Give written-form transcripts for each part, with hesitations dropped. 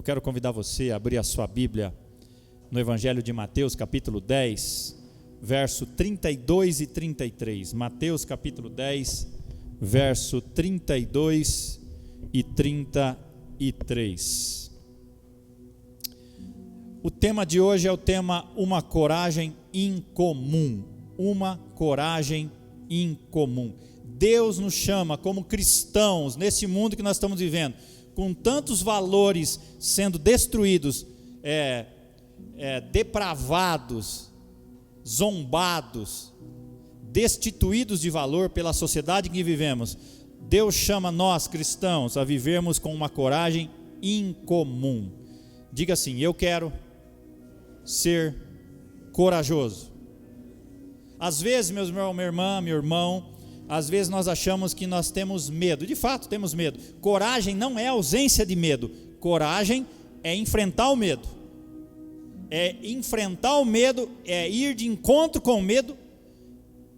quero convidar você a abrir a sua Bíblia no Evangelho de Mateus, capítulo 10, verso 32 e 33. Mateus, capítulo 10, verso 32 e 33. O tema de hoje é o tema Uma Coragem Incomum. Uma coragem incomum. Deus nos chama como cristãos nesse mundo que nós estamos vivendo, com tantos valores sendo destruídos, depravados, zombados, destituídos de valor pela sociedade em que vivemos. Deus chama nós cristãos a vivermos com uma coragem incomum. Diga assim: eu quero ser corajoso. Às vezes, meu irmão, meu irmão, às vezes nós achamos que nós temos medo. De fato temos medo. Coragem não é ausência de medo. Coragem é enfrentar o medo. É enfrentar o medo, é ir de encontro com o medo,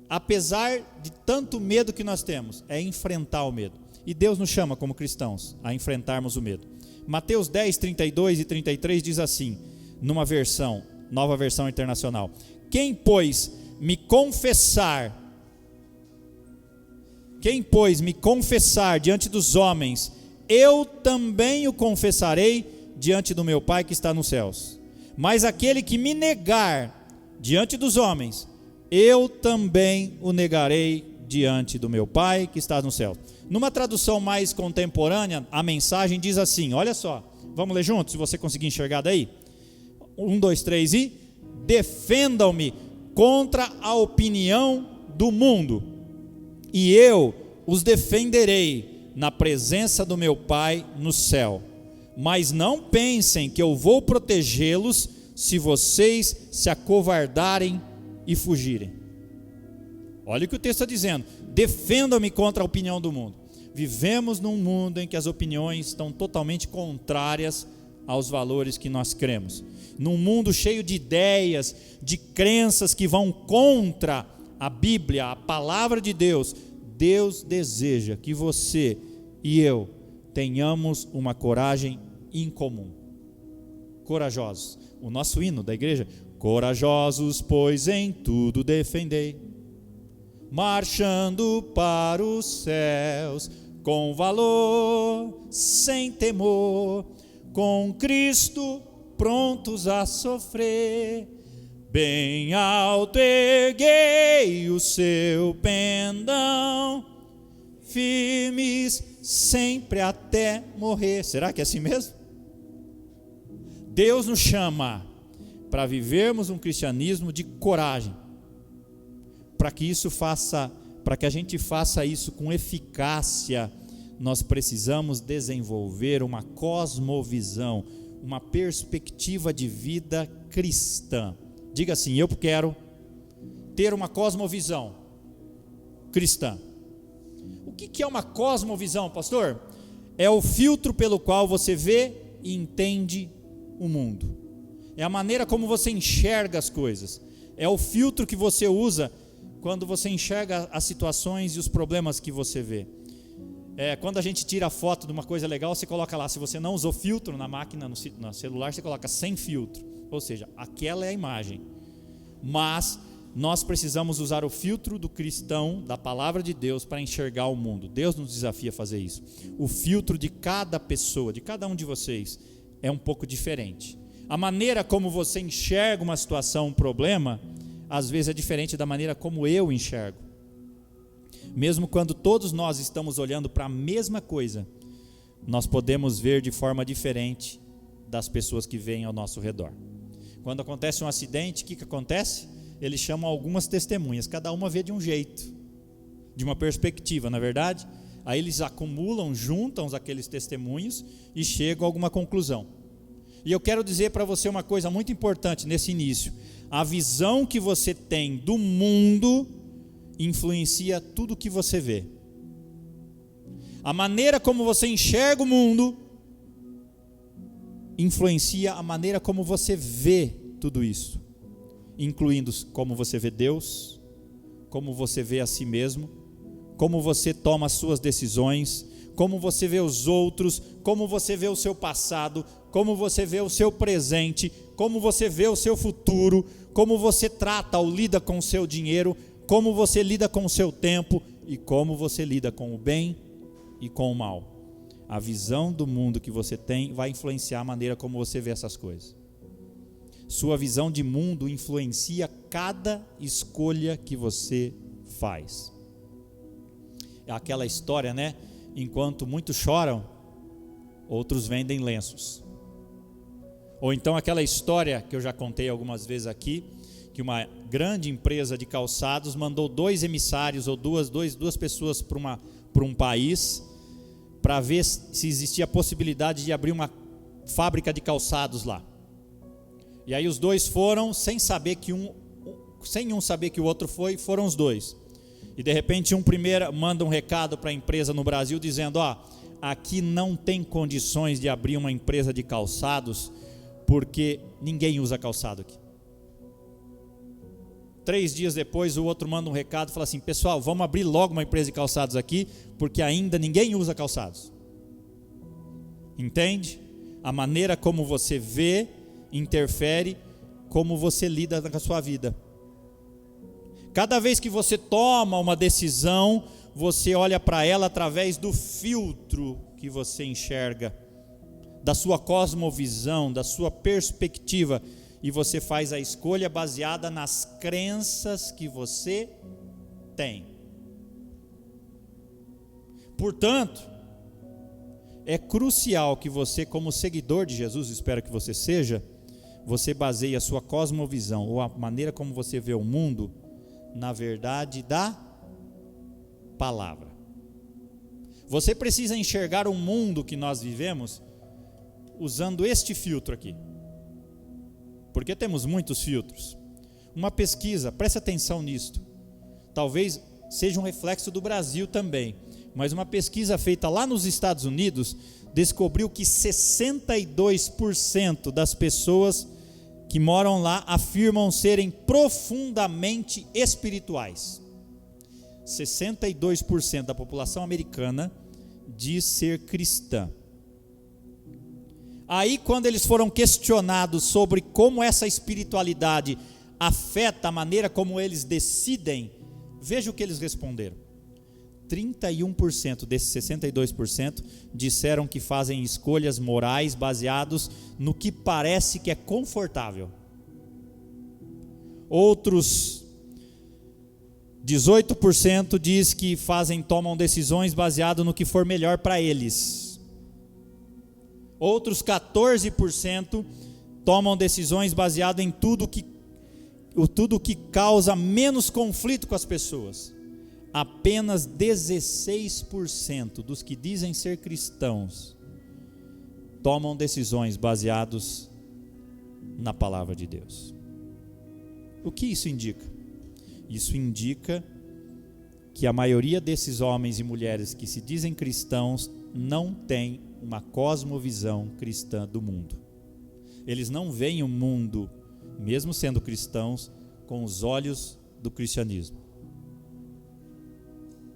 apesar de tanto medo que nós temos. É enfrentar o medo. E Deus nos chama como cristãos a enfrentarmos o medo. Mateus 10, 32 e 33 diz assim, numa versão, Nova Versão Internacional: Quem, pois, me confessar diante dos homens, eu também o confessarei diante do meu Pai que está nos céus. Mas aquele que me negar diante dos homens, eu também o negarei diante do meu Pai que está nos céus. Numa tradução mais contemporânea, a mensagem diz assim, olha só, vamos ler juntos, se você conseguir enxergar daí? 1, 2, 3 e... Defendam-me contra a opinião do mundo, e eu os defenderei na presença do meu Pai no céu. Mas não pensem que eu vou protegê-los se vocês se acovardarem e fugirem. Olha o que o texto está dizendo: defendam-me contra a opinião do mundo. Vivemos num mundo em que as opiniões estão totalmente contrárias aos valores que nós cremos. Num mundo cheio de ideias, de crenças que vão contra a Bíblia, a palavra de Deus. Deus deseja que você e eu tenhamos uma coragem incomum. Corajosos. O nosso hino da igreja: corajosos, pois em tudo defendei, marchando para os céus, com valor, sem temor, com Cristo prontos a sofrer. Bem alto erguei o seu pendão, firmes sempre até morrer. Será que é assim mesmo? Deus nos chama para vivermos um cristianismo de coragem, para que a gente faça isso com eficácia. Nós precisamos desenvolver uma cosmovisão, uma perspectiva de vida cristã. Diga assim: eu quero ter uma cosmovisão cristã. O que é uma cosmovisão, pastor? É o filtro pelo qual você vê e entende o mundo. É a maneira como você enxerga as coisas. É o filtro que você usa quando você enxerga as situações e os problemas que você vê. Quando a gente tira a foto de uma coisa legal, você coloca lá, se você não usou filtro na máquina, no celular, você coloca sem filtro. Ou seja, aquela é a imagem. Mas nós precisamos usar o filtro do cristão, da palavra de Deus, para enxergar o mundo. Deus nos desafia a fazer isso. O filtro de cada pessoa, de cada um de vocês, é um pouco diferente. A maneira como você enxerga uma situação, um problema, às vezes é diferente da maneira como eu enxergo. Mesmo quando todos nós estamos olhando para a mesma coisa, nós podemos ver de forma diferente das pessoas que veem ao nosso redor. Quando acontece um acidente, o que acontece? Eles chamam algumas testemunhas, cada uma vê de um jeito, de uma perspectiva, na verdade. Aí eles acumulam, juntam aqueles testemunhos e chegam a alguma conclusão. E eu quero dizer para você uma coisa muito importante nesse início: a visão que você tem do mundo influencia tudo que você vê. A maneira como você enxerga o mundo influencia a maneira como você vê tudo isso, incluindo como você vê Deus, como você vê a si mesmo, como você toma as suas decisões, como você vê os outros, como você vê o seu passado, como você vê o seu presente, como você vê o seu futuro, como você trata ou lida com o seu dinheiro, como você lida com o seu tempo e como você lida com o bem e com o mal. A visão do mundo que você tem vai influenciar a maneira como você vê essas coisas. Sua visão de mundo influencia cada escolha que você faz. É aquela história, né? Enquanto muitos choram, outros vendem lenços. Ou então aquela história que eu já contei algumas vezes aqui, que uma grande empresa de calçados mandou 2 emissários ou duas pessoas para um país para ver se existia a possibilidade de abrir uma fábrica de calçados lá. E aí os 2 foram sem um saber que o outro foram os 2. E de repente um primeiro manda um recado para a empresa no Brasil dizendo: aqui não tem condições de abrir uma empresa de calçados porque ninguém usa calçado aqui. 3 dias depois o outro manda um recado e fala assim: pessoal, vamos abrir logo uma empresa de calçados aqui porque ainda ninguém usa calçados. Entende? A maneira como você vê interfere como você lida com a sua vida. Cada vez que você toma uma decisão, você olha para ela através do filtro que você enxerga, da sua cosmovisão, da sua perspectiva, e você faz a escolha baseada nas crenças que você tem. Portanto, é crucial que você, como seguidor de Jesus, espero que você seja, você baseie a sua cosmovisão, ou a maneira como você vê o mundo, na verdade da palavra. Você precisa enxergar o mundo que nós vivemos usando este filtro aqui, porque temos muitos filtros. Uma pesquisa, preste atenção nisto, talvez seja um reflexo do Brasil também, mas uma pesquisa feita lá nos Estados Unidos descobriu que 62% das pessoas que moram lá afirmam serem profundamente espirituais. 62% da população americana diz ser cristã. Aí, quando eles foram questionados sobre como essa espiritualidade afeta a maneira como eles decidem, veja o que eles responderam. 31% desses 62% disseram que fazem escolhas morais baseados no que parece que é confortável. Outros 18% diz que tomam decisões baseadas no que for melhor para eles. Outros 14% tomam decisões baseadas em tudo que causa menos conflito com as pessoas. Apenas 16% dos que dizem ser cristãos tomam decisões baseadas na palavra de Deus. O que isso indica? Isso indica que a maioria desses homens e mulheres que se dizem cristãos não tem uma cosmovisão cristã do mundo. Eles não veem o mundo, mesmo sendo cristãos, com os olhos do cristianismo.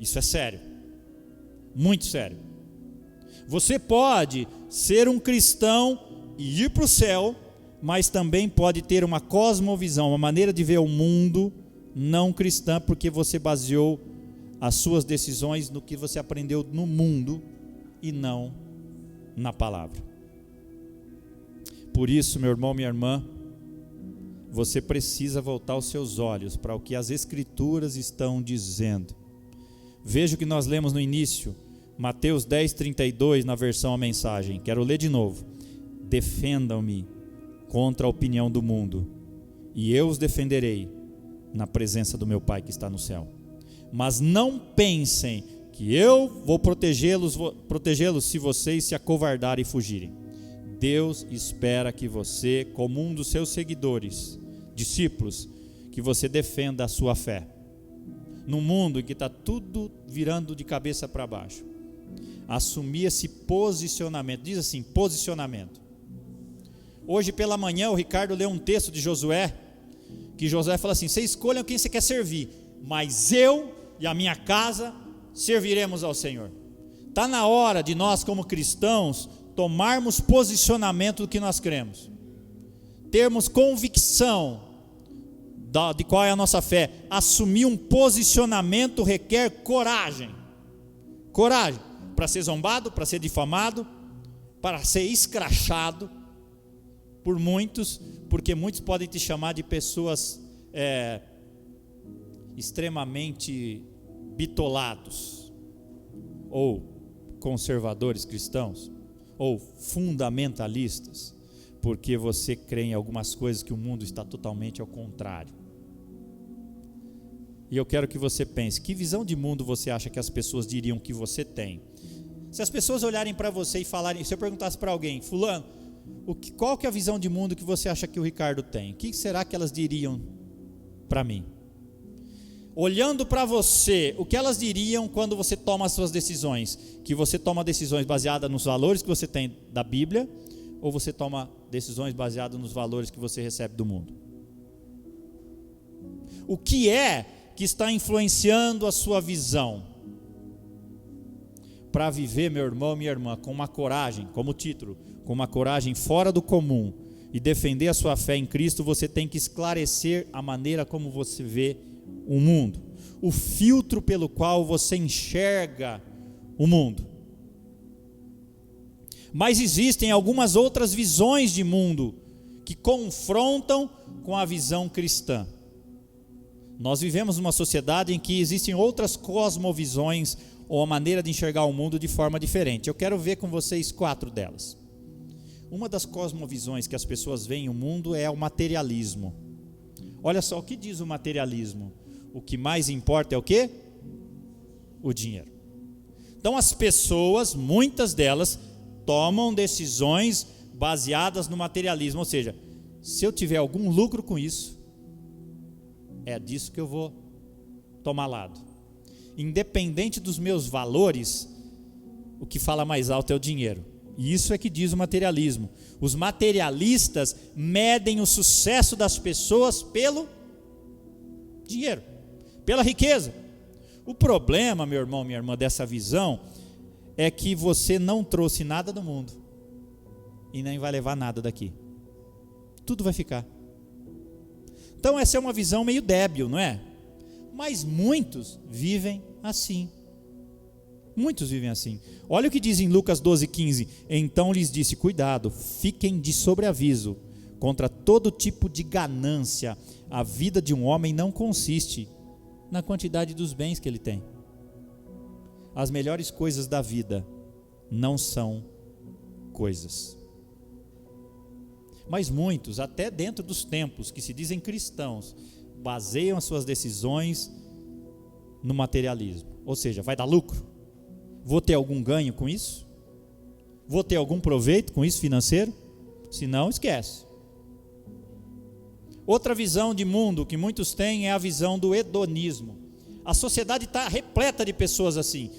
Isso é sério, muito sério. Você pode ser um cristão e ir para o céu, mas também pode ter uma cosmovisão, uma maneira de ver o mundo não cristã, porque você baseou as suas decisões no que você aprendeu no mundo e não na palavra. Por isso, meu irmão, minha irmã, você precisa voltar os seus olhos para o que as Escrituras estão dizendo. Veja o que nós lemos no início, Mateus 10:32, na versão A Mensagem. Quero ler de novo. Defendam-me contra a opinião do mundo, e eu os defenderei na presença do meu Pai que está no céu. Mas não pensem que eu vou protegê-los se vocês se acovardarem e fugirem. Deus espera que você, como um dos seus seguidores, discípulos, que você defenda a sua fé. Num mundo em que está tudo virando de cabeça para baixo, assumir esse posicionamento. Diz assim, posicionamento. Hoje pela manhã o Ricardo leu um texto de Josué, que Josué fala assim: você escolha quem você quer servir, mas eu e a minha casa serviremos ao Senhor. Está na hora de nós, como cristãos, tomarmos posicionamento do que nós cremos, termos convicção de qual é a nossa fé. Assumir um posicionamento requer coragem. Coragem para ser zombado, para ser difamado, para ser escrachado por muitos, porque muitos podem te chamar de pessoas extremamente bitolados, ou conservadores cristãos, ou fundamentalistas, porque você crê em algumas coisas que o mundo está totalmente ao contrário. E eu quero que você pense, que visão de mundo você acha que as pessoas diriam que você tem? Se as pessoas olharem para você e falarem, se eu perguntasse para alguém, fulano, qual que é a visão de mundo que você acha que o Ricardo tem? O que será que elas diriam para mim? Olhando para você, o que elas diriam quando você toma as suas decisões? Que você toma decisões baseadas nos valores que você tem da Bíblia, ou você toma decisões baseadas nos valores que você recebe do mundo? O que é que está influenciando a sua visão? Para viver, meu irmão, minha irmã, com uma coragem, como título, com uma coragem fora do comum, e defender a sua fé em Cristo, você tem que esclarecer a maneira como você vê o mundo, o filtro pelo qual você enxerga o mundo. Mas existem algumas outras visões de mundo que confrontam com a visão cristã. Nós vivemos numa sociedade em que existem outras cosmovisões ou a maneira de enxergar o mundo de forma diferente. Eu quero ver com vocês 4 delas. Uma das cosmovisões que as pessoas veem o mundo é o materialismo. Olha só o que diz o materialismo. O que mais importa é o quê? O dinheiro. Então as pessoas, muitas delas, tomam decisões baseadas no materialismo. Ou seja, se eu tiver algum lucro com isso, é disso que eu vou tomar lado. Independente dos meus valores, o que fala mais alto é o dinheiro. E isso é que diz o materialismo. Os materialistas medem o sucesso das pessoas pelo dinheiro, pela riqueza. O problema, meu irmão, minha irmã, dessa visão é que você não trouxe nada do mundo e nem vai levar nada daqui. Tudo vai ficar. Então essa é uma visão meio débil, não é? Mas muitos vivem assim. Muitos vivem assim. Olha o que diz em Lucas 12:15. Então lhes disse, cuidado, fiquem de sobreaviso contra todo tipo de ganância. A vida de um homem não consiste na quantidade dos bens que ele tem. As melhores coisas da vida não são coisas. Mas muitos, até dentro dos templos, que se dizem cristãos, baseiam as suas decisões no materialismo. Ou seja, vai dar lucro? Vou ter algum ganho com isso? Vou ter algum proveito com isso financeiro? Se não, esquece. Outra visão de mundo que muitos têm é a visão do hedonismo. A sociedade está repleta de pessoas assim,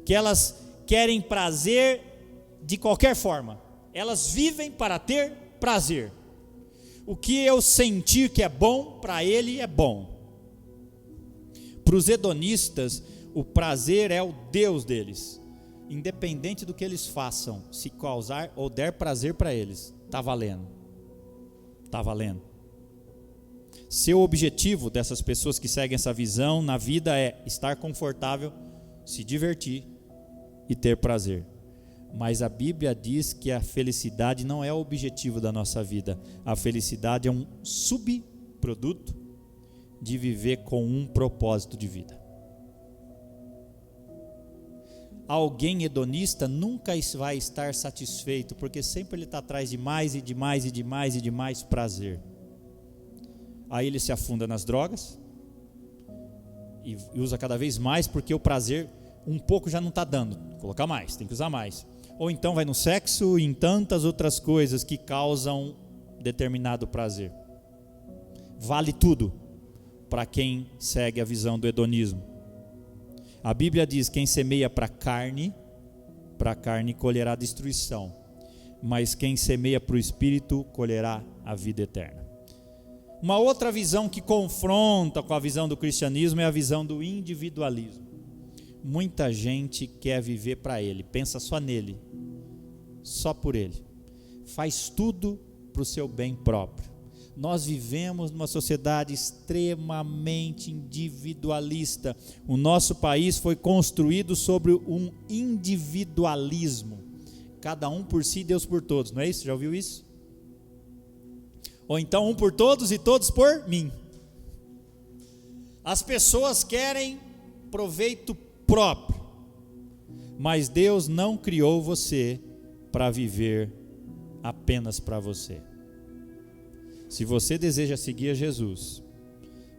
que elas querem prazer de qualquer forma. Elas vivem para ter prazer. O que eu sentir que é bom, para ele é bom. Para os hedonistas, o prazer é o Deus deles. Independente do que eles façam, se causar ou der prazer para eles, está valendo. Está valendo. Seu objetivo dessas pessoas que seguem essa visão na vida é estar confortável, se divertir e ter prazer. Mas a Bíblia diz que a felicidade não é o objetivo da nossa vida. A felicidade é um subproduto de viver com um propósito de vida. Alguém hedonista nunca vai estar satisfeito, porque sempre ele está atrás de mais e de mais e de mais e de mais prazer. Aí ele se afunda nas drogas e usa cada vez mais, porque o prazer um pouco já não está dando. Colocar mais, tem que usar mais. Ou então vai no sexo e em tantas outras coisas que causam determinado prazer. Vale tudo para quem segue a visão do hedonismo. A Bíblia diz: quem semeia para a carne colherá destruição, mas quem semeia para o Espírito colherá a vida eterna. Uma outra visão que confronta com a visão do cristianismo é a visão do individualismo. Muita gente quer viver para ele, pensa só nele, só por ele, faz tudo para o seu bem próprio. Nós vivemos numa sociedade extremamente individualista. O nosso país foi construído sobre um individualismo. Cada um por si, Deus por todos, não é isso? Já ouviu isso? Ou então um por todos e todos por mim. As pessoas querem proveito próprio, mas Deus não criou você para viver apenas para você. Se você deseja seguir a Jesus,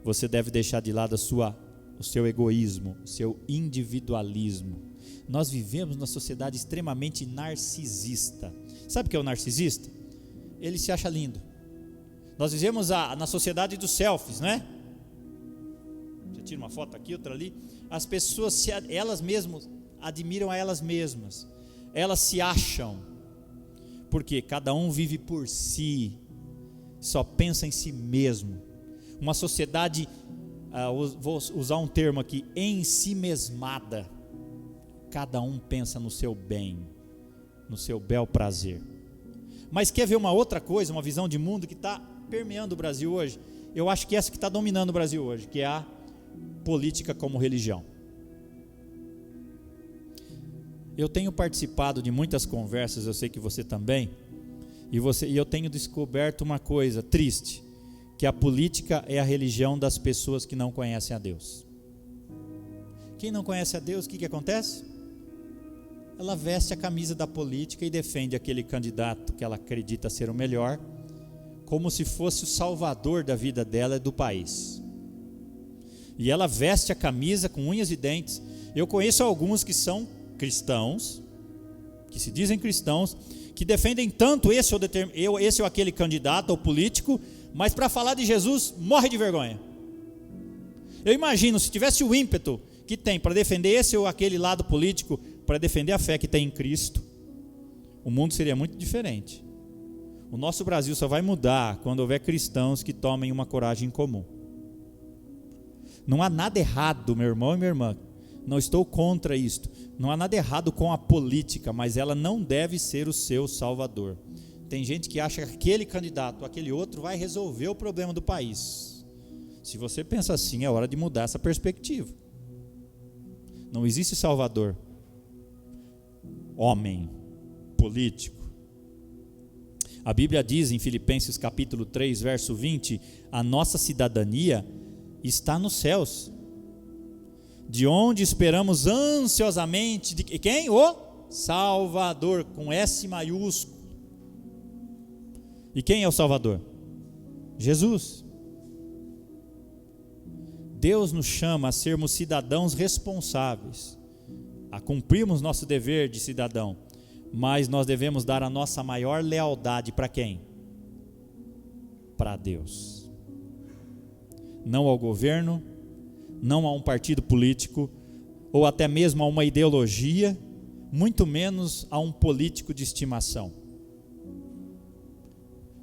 você deve deixar de lado o seu egoísmo, o seu individualismo. Nós vivemos numa sociedade extremamente narcisista. Sabe o que é o narcisista? Ele se acha lindo. Nós vivemos na sociedade dos selfies, não é? Você tira uma foto aqui, outra ali. As pessoas, elas mesmas, admiram a elas mesmas. Elas se acham. Porque cada um vive por si. Só pensa em si mesmo. Uma sociedade, vou usar um termo aqui, ensimesmada. Cada um pensa no seu bem, no seu bel prazer. Mas quer ver uma outra coisa, uma visão de mundo que está permeando o Brasil hoje? Eu acho que essa que está dominando o Brasil hoje, que é a política como religião. Eu tenho participado de muitas conversas, eu sei que você também, e eu tenho descoberto uma coisa triste, que a política é a religião das pessoas que não conhecem a Deus. Quem não conhece a Deus, o que acontece? Ela veste a camisa da política e defende aquele candidato que ela acredita ser o melhor, como se fosse o salvador da vida dela e do país. E ela veste a camisa com unhas e dentes. Eu conheço alguns que são cristãos, que se dizem cristãos, que defendem tanto esse ou aquele candidato ou político, mas para falar de Jesus, morre de vergonha. Eu imagino, se tivesse o ímpeto que tem para defender esse ou aquele lado político, para defender a fé que tem em Cristo, o mundo seria muito diferente. O nosso Brasil só vai mudar quando houver cristãos que tomem uma coragem comum. Não há nada errado, meu irmão e minha irmã, não estou contra isto, não há nada errado com a política, mas ela não deve ser o seu salvador. Tem gente que acha que aquele candidato, aquele outro vai resolver o problema do país. Se você pensa assim, é hora de mudar essa perspectiva. Não existe salvador, homem, político. A Bíblia diz em Filipenses capítulo 3, verso 20, a nossa cidadania está nos céus, de onde esperamos ansiosamente, de quem? O Salvador, com S maiúsculo. E quem é o Salvador? Jesus. Deus nos chama a sermos cidadãos responsáveis, a cumprirmos nosso dever de cidadão, mas nós devemos dar a nossa maior lealdade para quem? Para Deus. Não ao governo, não a um partido político, ou até mesmo a uma ideologia, muito menos a um político de estimação.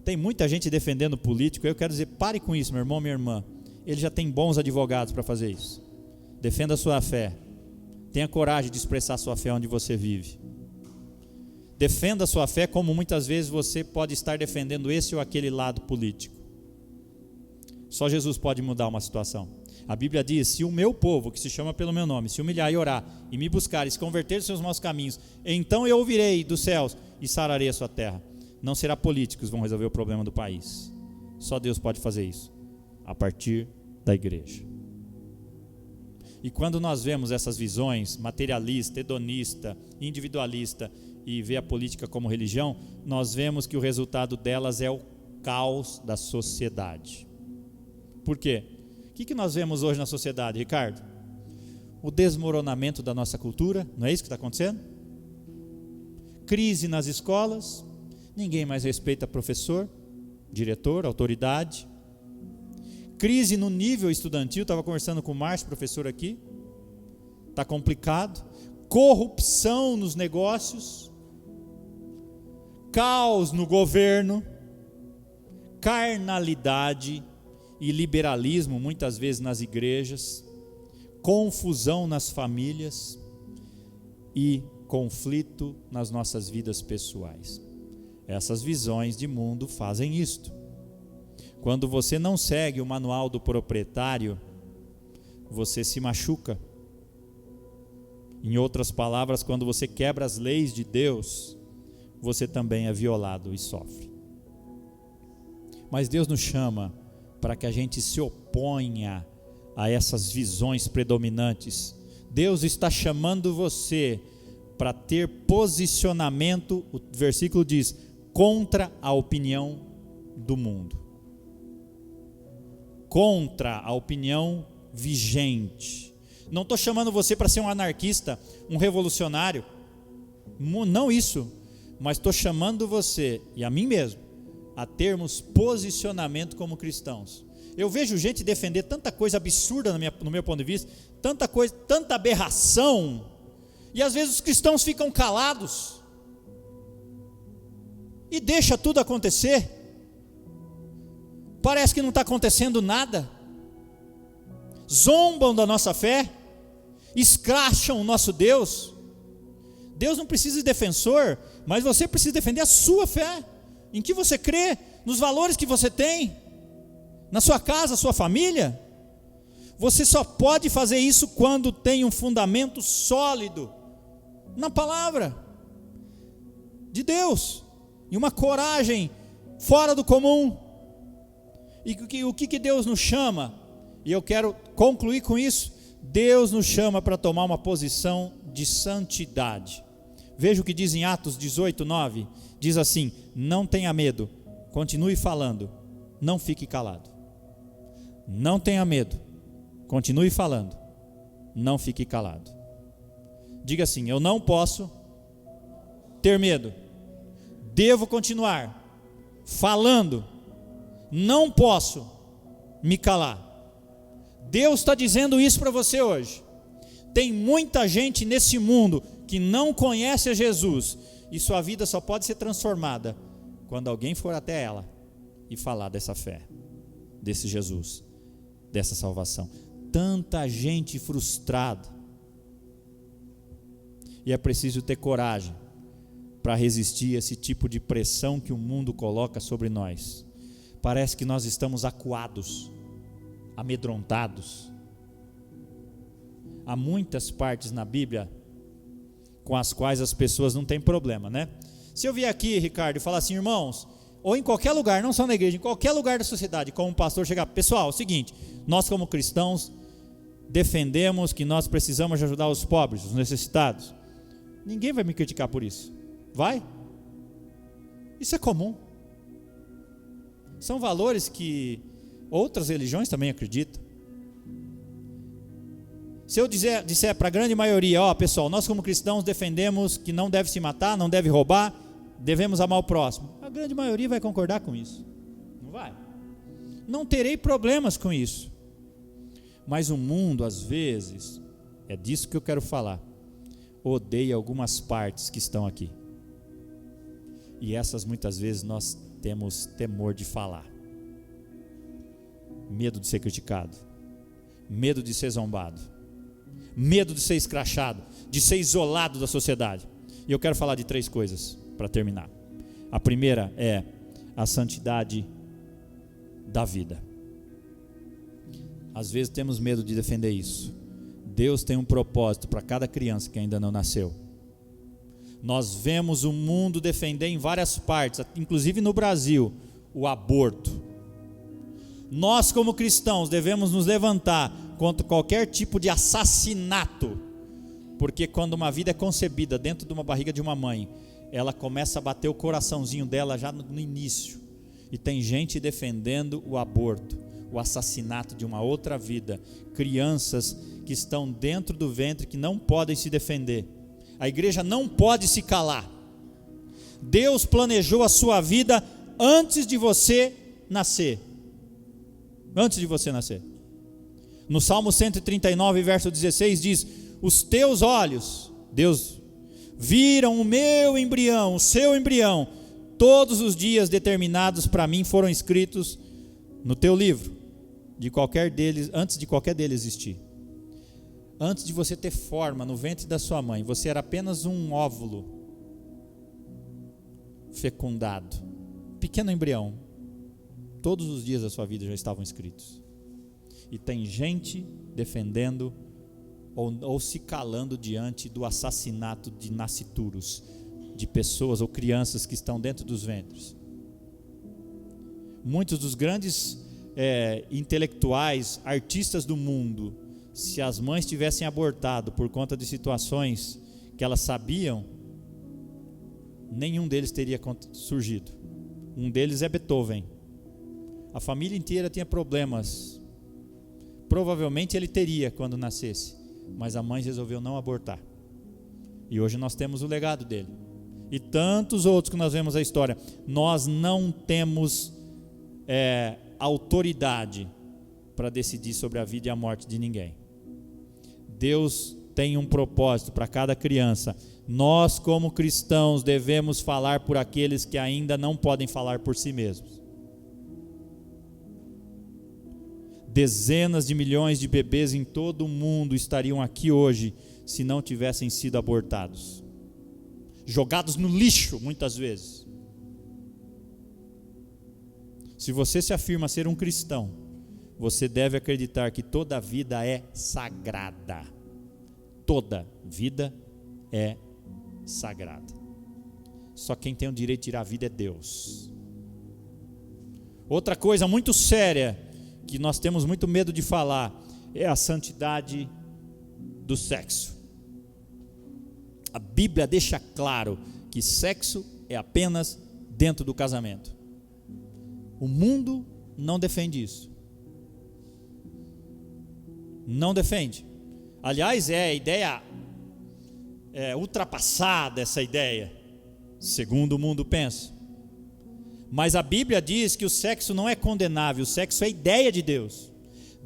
Tem muita gente defendendo político, eu quero dizer, pare com isso, meu irmão, minha irmã. Ele já tem bons advogados para fazer isso. Defenda a sua fé. Tenha coragem de expressar a sua fé onde você vive. Defenda a sua fé, como muitas vezes você pode estar defendendo esse ou aquele lado político. Só Jesus pode mudar uma situação. A Bíblia diz, se o meu povo, que se chama pelo meu nome, se humilhar e orar, e me buscar, e se converter dos seus maus caminhos, então eu ouvirei dos céus e sararei a sua terra. Não será políticos que vão resolver o problema do país. Só Deus pode fazer isso, a partir da igreja. E quando nós vemos essas visões materialista, hedonista, individualista, e vê a política como religião, nós vemos que o resultado delas é o caos da sociedade. Por quê? O que nós vemos hoje na sociedade, Ricardo? O desmoronamento da nossa cultura, não é isso que está acontecendo? Crise nas escolas, ninguém mais respeita professor, diretor, autoridade. Crise no nível estudantil, estava conversando com o Márcio, professor aqui, está complicado. Corrupção nos negócios, caos no governo, carnalidade e liberalismo muitas vezes nas igrejas, confusão nas famílias e conflito nas nossas vidas pessoais. Essas visões de mundo fazem isto. Quando você não segue o manual do proprietário, você se machuca. Em outras palavras, quando você quebra as leis de Deus, você também é violado e sofre. Mas Deus nos chama para que a gente se oponha a essas visões predominantes. Deus está chamando você para ter posicionamento, o versículo diz, contra a opinião do mundo. Contra a opinião vigente. Não estou chamando você para ser um anarquista, um revolucionário. Não isso. Mas estou chamando você e a mim mesmo a termos posicionamento como cristãos. Eu vejo gente defender tanta coisa absurda no meu ponto de vista, tanta coisa, tanta aberração, e às vezes os cristãos ficam calados e deixa tudo acontecer. Parece que não está acontecendo nada. Zombam da nossa fé, escracham o nosso Deus. Deus não precisa de defensor, mas você precisa defender a sua fé, em que você crê, nos valores que você tem, na sua casa, sua família. Você só pode fazer isso quando tem um fundamento sólido na palavra de Deus, e uma coragem fora do comum. E o que Deus nos chama, e eu quero concluir com isso, Deus nos chama para tomar uma posição de santidade. Veja o que diz em Atos 18:9, diz assim: não tenha medo, continue falando, não fique calado. Não tenha medo, continue falando, não fique calado. Diga assim: eu não posso ter medo, devo continuar falando, não posso me calar. Deus está dizendo isso para você hoje. Tem muita gente nesse mundo que não conhece a Jesus, e sua vida só pode ser transformada quando alguém for até ela e falar dessa fé, desse Jesus, dessa salvação. Tanta gente frustrada, e é preciso ter coragem para resistir a esse tipo de pressão que o mundo coloca sobre nós. Parece que nós estamos acuados, amedrontados. Há muitas partes na Bíblia com as quais as pessoas não têm problema, né? Se eu vier aqui, Ricardo, e falar assim, irmãos, ou em qualquer lugar, não só na igreja, em qualquer lugar da sociedade, como um pastor chegar, pessoal, é o seguinte, nós como cristãos defendemos que nós precisamos de ajudar os pobres, os necessitados. Ninguém vai me criticar por isso, vai? Isso é comum. São valores que outras religiões também acreditam. Se eu disser para a grande maioria, ó pessoal, nós como cristãos defendemos que não deve se matar, não deve roubar, devemos amar o próximo, a grande maioria vai concordar com isso, não vai? Não terei problemas com isso. Mas o mundo às vezes, é disso que eu quero falar, odeia algumas partes que estão aqui, e essas muitas vezes nós temos temor de falar, medo de ser criticado, medo de ser zombado, medo de ser escrachado, de ser isolado da sociedade. E eu quero falar de 3 coisas para terminar. A primeira é a santidade da vida. Às vezes temos medo de defender isso. Deus tem um propósito para cada criança que ainda não nasceu. Nós vemos o mundo defender em várias partes, inclusive no Brasil, o aborto. Nós como cristãos devemos nos levantar contra qualquer tipo de assassinato, porque quando uma vida é concebida dentro de uma barriga de uma mãe, ela começa a bater o coraçãozinho dela já no início, e tem gente defendendo o aborto, o assassinato de uma outra vida, crianças que estão dentro do ventre que não podem se defender. A igreja não pode se calar. Deus planejou a sua vida antes de você nascer. Antes de você nascer. No Salmo 139, verso 16 diz: os teus olhos, Deus, viram o meu embrião, o seu embrião, todos os dias determinados para mim foram escritos no teu livro, de qualquer deles, antes de qualquer deles existir. Antes de você ter forma no ventre da sua mãe, você era apenas um óvulo fecundado, pequeno embrião. Todos os dias da sua vida já estavam escritos. E tem gente defendendo ou se calando diante do assassinato de nascituros, de pessoas ou crianças que estão dentro dos ventres. Muitos dos grandes intelectuais, artistas do mundo, se as mães tivessem abortado por conta de situações que elas sabiam, nenhum deles teria surgido. Um deles é Beethoven. A família inteira tinha problemas. Provavelmente ele teria quando nascesse, mas a mãe resolveu não abortar. E hoje nós temos o legado dele. E tantos outros que nós vemos a história. Nós não temos autoridade para decidir sobre a vida e a morte de ninguém. Deus tem um propósito para cada criança. Nós, como cristãos, devemos falar por aqueles que ainda não podem falar por si mesmos. Dezenas de milhões de bebês em todo o mundo estariam aqui hoje se não tivessem sido abortados, jogados no lixo muitas vezes. Se você se afirma ser um cristão, você deve acreditar que toda vida é sagrada. Toda vida é sagrada. Só quem tem o direito de tirar a vida é Deus. Outra coisa muito séria que nós temos muito medo de falar é a santidade do sexo. A Bíblia deixa claro que sexo é apenas dentro do casamento. O mundo não defende isso. Não defende. Aliás, é ideia ultrapassada essa ideia, segundo o mundo pensa. Mas a Bíblia diz que o sexo não é condenável, o sexo é ideia de Deus.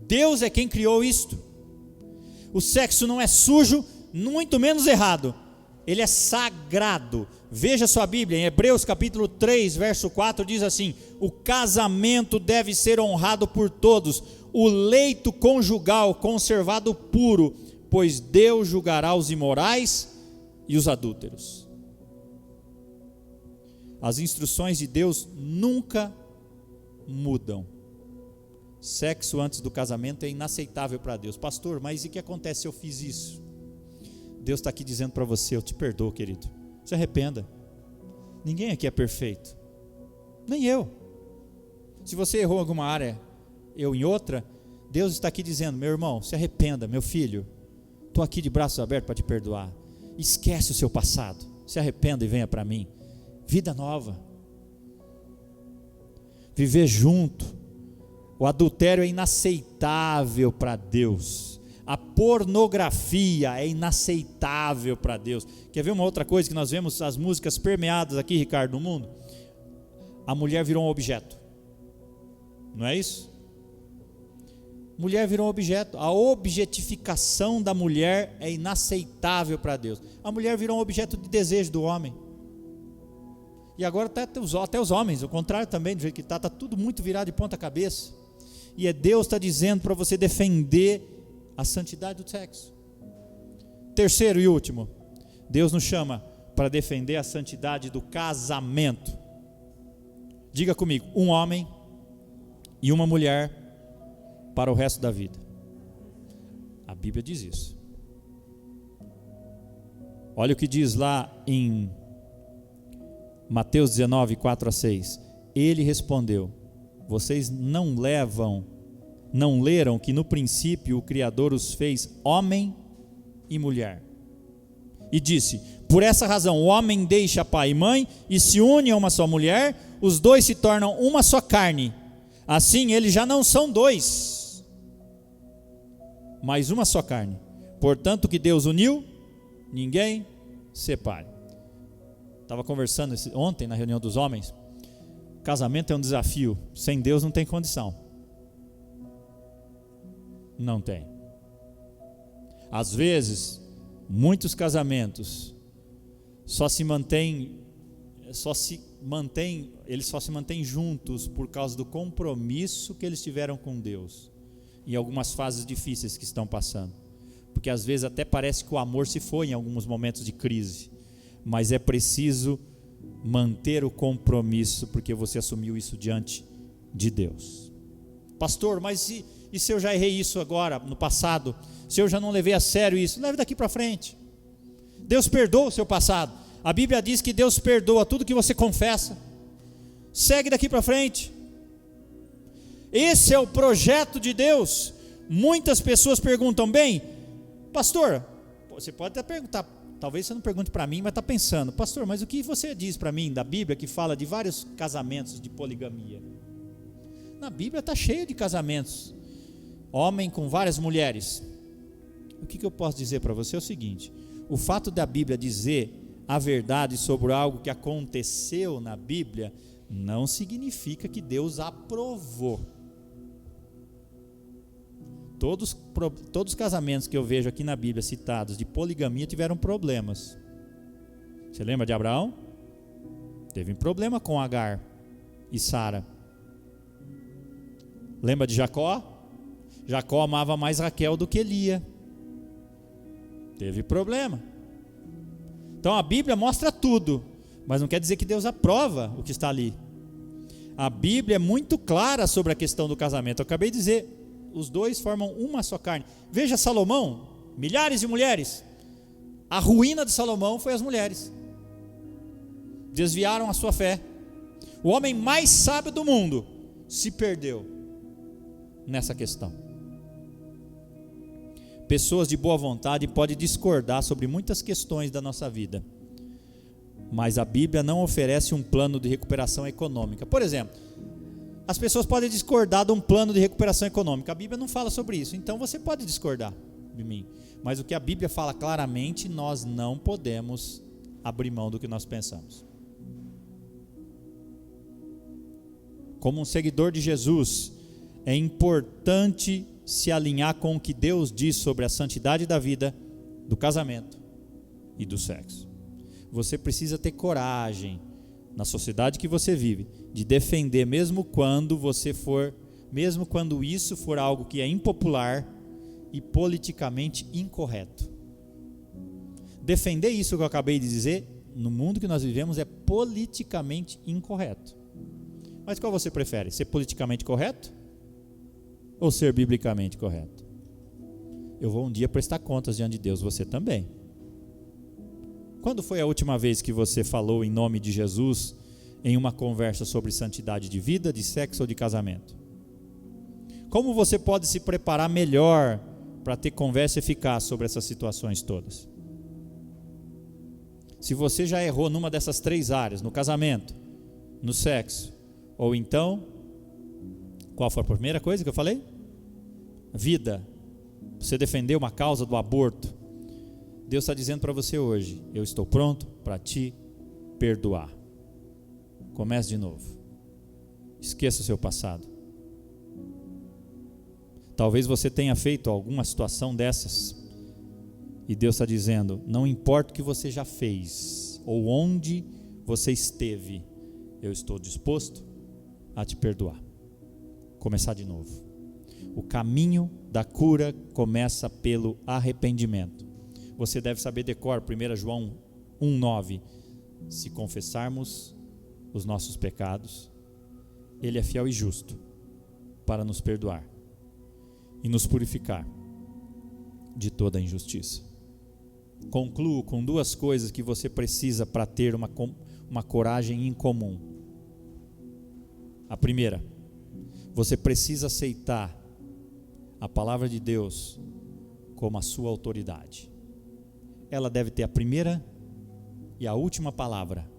Deus é quem criou isto. O sexo não é sujo, muito menos errado. Ele é sagrado. Veja sua Bíblia, em Hebreus capítulo 3, verso 4, diz assim: o casamento deve ser honrado por todos, o leito conjugal conservado puro, pois Deus julgará os imorais e os adúlteros. As instruções de Deus nunca mudam. Sexo antes do casamento é inaceitável para Deus. Pastor, mas e o que acontece se eu fiz isso? Deus está aqui dizendo para você: eu te perdoo, querido. Se arrependa. Ninguém aqui é perfeito, nem eu. Se você errou em alguma área, eu em outra, Deus está aqui dizendo: meu irmão, se arrependa, meu filho, estou aqui de braços abertos para te perdoar. Esquece o seu passado, se arrependa e venha para mim. Vida nova, viver junto. O adultério é inaceitável para Deus. A pornografia é inaceitável para Deus. Quer ver uma outra coisa que nós vemos as músicas permeadas aqui, Ricardo, no mundo? A mulher virou um objeto. Não é isso? Mulher virou um objeto. A objetificação da mulher é inaceitável para Deus. A mulher virou um objeto de desejo do homem. E agora até os homens, o contrário também, do jeito que está tudo muito virado de ponta cabeça. E Deus está dizendo para você defender a santidade do sexo. Terceiro e último, Deus nos chama para defender a santidade do casamento. Diga comigo: um homem e uma mulher para o resto da vida. A Bíblia diz isso. Olha o que diz lá em Mateus 19, 4 a 6. Ele respondeu: vocês não leram que no princípio o Criador os fez homem e mulher? E disse: por essa razão o homem deixa pai e mãe e se une a uma só mulher, os dois se tornam uma só carne. Assim eles já não são dois, mas uma só carne. Portanto, o que Deus uniu, ninguém separe. Estava conversando ontem na reunião dos homens. Casamento é um desafio. Sem Deus não tem condição. Não tem. Às vezes, muitos casamentos eles só se mantêm juntos por causa do compromisso que eles tiveram com Deus, em algumas fases difíceis que estão passando. porque às vezes até parece que o amor se foi em alguns momentos de crise, mas é preciso manter o compromisso, porque você assumiu isso diante de Deus. Pastor, mas e se eu já errei isso agora, no passado? Se eu já não levei a sério isso? Leve daqui para frente. Deus perdoa o seu passado. A Bíblia diz que Deus perdoa tudo que você confessa. Segue daqui para frente. Esse é o projeto de Deus. Muitas pessoas perguntam, bem, pastor, você pode até perguntar, talvez você não pergunte para mim, mas está pensando, pastor, mas o que você diz para mim da Bíblia que fala de vários casamentos de poligamia? Na Bíblia está cheio de casamentos, homem com várias mulheres. O que eu posso dizer para você é o seguinte: o fato da Bíblia dizer a verdade sobre algo que aconteceu na Bíblia, não significa que Deus aprovou. Todos os casamentos que eu vejo aqui na Bíblia citados de poligamia tiveram problemas. Você lembra de Abraão? Teve um problema com Agar e Sara. Lembra de Jacó? Jacó amava mais Raquel do que Lia. Teve problema. Então a Bíblia mostra tudo, mas não quer dizer que Deus aprova o que está ali. A Bíblia é muito clara sobre a questão do casamento. Eu acabei de dizer, os dois formam uma só carne. Veja Salomão, milhares de mulheres. A ruína de Salomão foi as mulheres. Desviaram a sua fé. O homem mais sábio do mundo se perdeu nessa questão. Pessoas de boa vontade podem discordar sobre muitas questões da nossa vida, mas a Bíblia não oferece um plano de recuperação econômica. Por exemplo, as pessoas podem discordar de um plano de recuperação econômica. A Bíblia não fala sobre isso, então você pode discordar de mim. Mas o que a Bíblia fala claramente, nós não podemos abrir mão do que nós pensamos. Como um seguidor de Jesus, é importante se alinhar com o que Deus diz sobre a santidade da vida, do casamento e do sexo. Você precisa ter coragem, na sociedade que você vive, de defender, mesmo quando isso for algo que é impopular e politicamente incorreto. Defender isso que eu acabei de dizer, no mundo que nós vivemos, é politicamente incorreto. Mas qual você prefere? Ser politicamente correto ou ser biblicamente correto? Eu vou um dia prestar contas diante de Deus, você também. Quando foi a última vez que você falou em nome de Jesus em uma conversa sobre santidade de vida, de sexo ou de casamento? Como você pode se preparar melhor para ter conversa eficaz sobre essas situações todas? Se você já errou numa dessas três áreas, no casamento, no sexo, ou então, qual foi a primeira coisa que eu falei? Vida. Você defendeu uma causa do aborto. Deus está dizendo para você hoje: eu estou pronto para te perdoar. Comece de novo. Esqueça o seu passado. Talvez você tenha feito alguma situação dessas, e Deus está dizendo: não importa o que você já fez, ou onde você esteve, eu estou disposto a te perdoar. Começar de novo. O caminho da cura começa pelo arrependimento. Você deve saber de cor 1 João 1,9. Se confessarmos os nossos pecados, Ele é fiel e justo para nos perdoar e nos purificar de toda injustiça. Concluo com duas coisas que você precisa para ter uma coragem incomum. A primeira, você precisa aceitar a palavra de Deus como a sua autoridade. Ela deve ter a primeira e a última palavra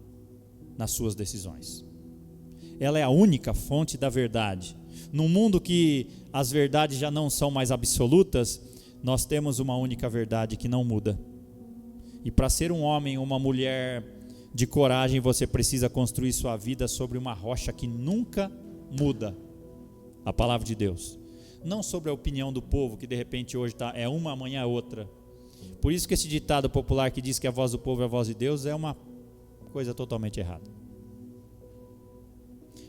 nas suas decisões. Ela é a única fonte da verdade. Num mundo que as verdades já não são mais absolutas, nós temos uma única verdade que não muda. E para ser um homem ou uma mulher de coragem, você precisa construir sua vida sobre uma rocha que nunca muda, a palavra de Deus. Não sobre a opinião do povo, que de repente hoje é uma, amanhã é outra. Por isso que esse ditado popular que diz que a voz do povo é a voz de Deus é uma coisa totalmente errada.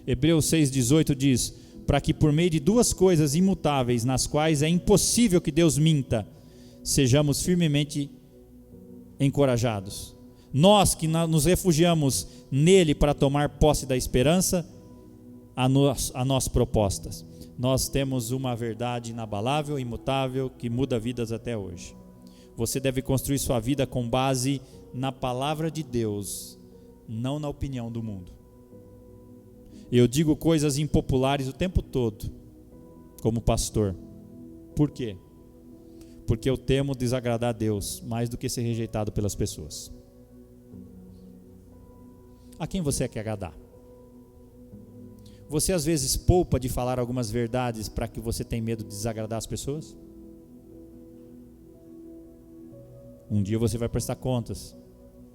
Hebreus 6,18 diz: para que por meio de duas coisas imutáveis, nas quais é impossível que Deus minta, sejamos firmemente encorajados. Nós que nos refugiamos nele para tomar posse da esperança, a nós propostas. Nós temos uma verdade inabalável, imutável, que muda vidas até hoje. Você deve construir sua vida com base na palavra de Deus, não na opinião do mundo. Eu digo coisas impopulares o tempo todo, como pastor. Por quê? Porque eu temo desagradar a Deus mais do que ser rejeitado pelas pessoas. A quem você quer agradar? Você às vezes poupa de falar algumas verdades para que você tenha medo de desagradar as pessoas? Um dia você vai prestar contas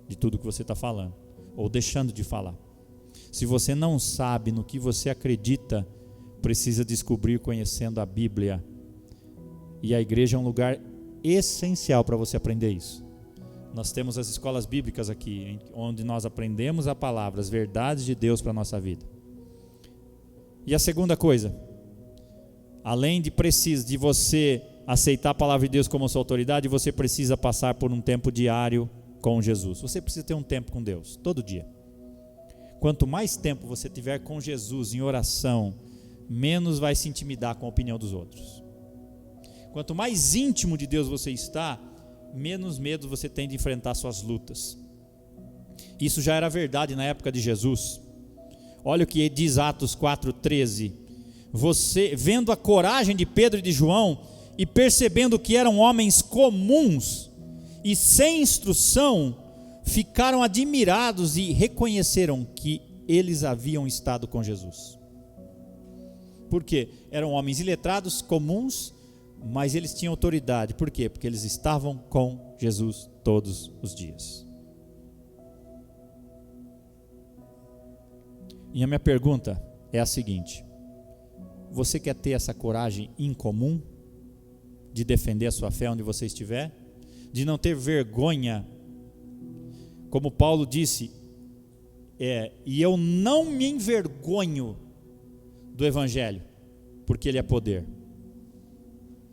de tudo que você está falando, ou deixando de falar. Se você não sabe no que você acredita, precisa descobrir conhecendo a Bíblia. E a igreja é um lugar essencial para você aprender isso. Nós temos as escolas bíblicas aqui, onde nós aprendemos a palavra, as verdades de Deus para a nossa vida. E a segunda coisa, além de você aceitar a palavra de Deus como sua autoridade, você precisa passar por um tempo diário com Jesus. Você precisa ter um tempo com Deus, todo dia. Quanto mais tempo você tiver com Jesus em oração, menos vai se intimidar com a opinião dos outros. Quanto mais íntimo de Deus você está, menos medo você tem de enfrentar suas lutas. Isso já era verdade na época de Jesus. Olha o que diz Atos 4,13. Você, vendo a coragem de Pedro e de João, e percebendo que eram homens comuns e sem instrução, ficaram admirados e reconheceram que eles haviam estado com Jesus. Por quê? Eram homens iletrados, comuns, mas eles tinham autoridade. Por quê? Porque eles estavam com Jesus todos os dias. E a minha pergunta é a seguinte: você quer ter essa coragem incomum de defender a sua fé onde você estiver? De não ter vergonha? Como Paulo disse, e eu não me envergonho do Evangelho, porque ele é poder.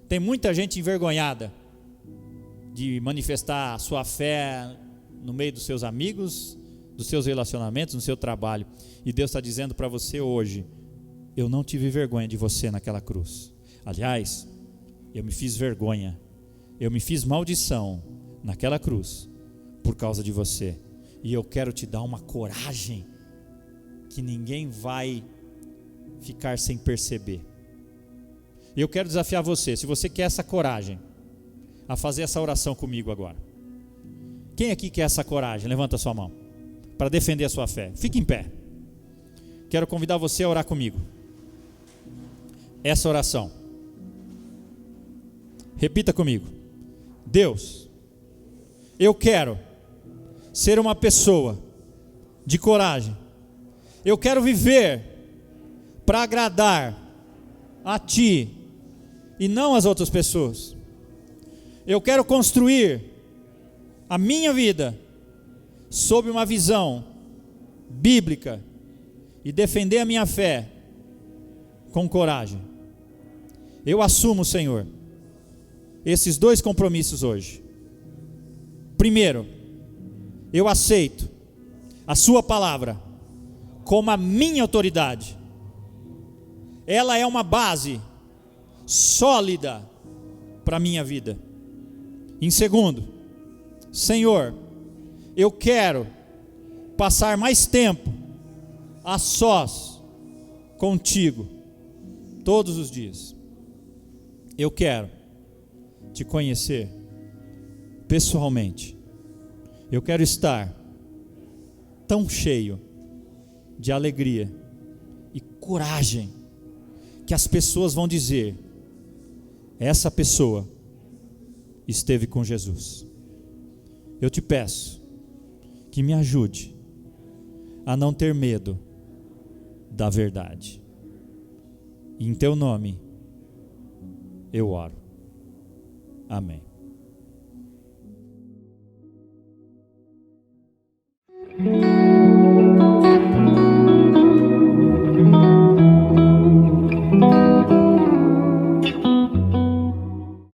Tem muita gente envergonhada de manifestar a sua fé no meio dos seus amigos, dos seus relacionamentos, no seu trabalho. E Deus está dizendo para você hoje: eu não tive vergonha de você naquela cruz. Aliás, eu me fiz vergonha, eu me fiz maldição naquela cruz por causa de você. E eu quero te dar uma coragem que ninguém vai ficar sem perceber. E eu quero desafiar você, se você quer essa coragem, a fazer essa oração comigo agora. Quem aqui quer essa coragem? Levanta a sua mão, para defender a sua fé. Fique em pé. Quero convidar você a orar comigo essa oração. Repita comigo: Deus, eu quero ser uma pessoa de coragem. Eu quero viver para agradar a Ti e não as outras pessoas. Eu quero construir a minha vida sob uma visão bíblica e defender a minha fé com coragem. Eu assumo, Senhor, esses dois compromissos hoje. Primeiro, eu aceito a Sua palavra como a minha autoridade. Ela é uma base sólida para a minha vida. Em segundo, Senhor, eu quero passar mais tempo a sós contigo todos os dias. Eu quero te conhecer pessoalmente. Eu quero estar tão cheio de alegria e coragem que as pessoas vão dizer: essa pessoa esteve com Jesus. Eu te peço que me ajude a não ter medo da verdade. E em Teu nome eu oro. Amém.